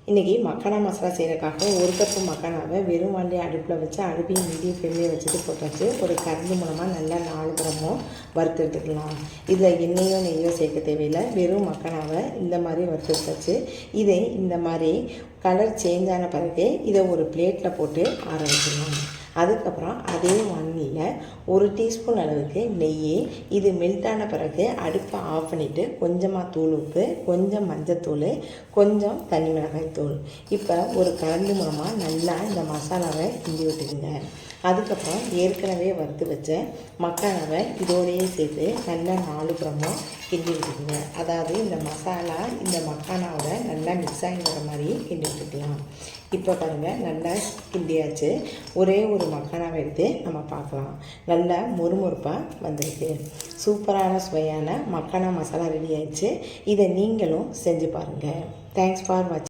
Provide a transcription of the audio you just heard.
இன்றைக்கி மக்கானா மசாலா செய்கிறதுக்காக ஒரு கப்பு மக்கானாவை வெறும் வாண்டி அடுப்பில் வச்சு அடுப்பையும் மீடியம் ஃப்ளேம்லேயே வச்சுட்டு போட்டாச்சு. ஒரு கரண்டி மூலமாக நல்லா 4 கிராமும் வறுத்து எடுத்துக்கலாம். இதில் எண்ணெயோ நெய்யோ சேர்க்க தேவையில்லை. வெறும் மக்கானாவை இந்த மாதிரி வறுத்து எடுத்தாச்சு. இதை இந்த மாதிரி கலர் சேஞ்ச் ஆன பிறகு இதை ஒரு பிளேட்டில் போட்டு ஆற வச்சிடலாம். அதுக்கப்புறம் அதே வாணலியில் 1 டீஸ்பூன் அளவுக்கு நெய், இது மெல்ட் ஆன பிறகு அடுப்பை ஆஃப் பண்ணிவிட்டு கொஞ்சமாக தூள் உப்பு, கொஞ்சம் மஞ்சத்தூள், கொஞ்சம் தனி மிளகாய் தூள், இப்போ ஒரு கரண்டி மூலமாக நல்லா இந்த மசாலாவை கிண்டி விட்டுக்குங்க. அதுக்கப்புறம் ஏற்கனவே வறுத்து வச்ச மக்கானாவை இதோடையே சேர்த்து நல்லா 4 கிராமும் கிண்டி விட்டுக்குங்க. அதாவது இந்த மசாலா இந்த மக்கானாவோட நல்லா மிக்ஸ் ஆகி வர மாதிரி கிண்டி விட்டுக்கலாம். இப்போ பாருங்கள், நல்லா கிண்டியாச்சு. ஒரே ஒரு மக்கானாவை எடுத்து நம்ம பார்க்கலாம். நல்லா மொறுமொறுப்பாக வந்திருக்கு. சூப்பரான சுவையான மக்கானா மசாலா ரெடி ஆயிடுச்சு. இதை நீங்களும் செஞ்சு பாருங்கள். தேங்க்ஸ் ஃபார் வாட்சிங்.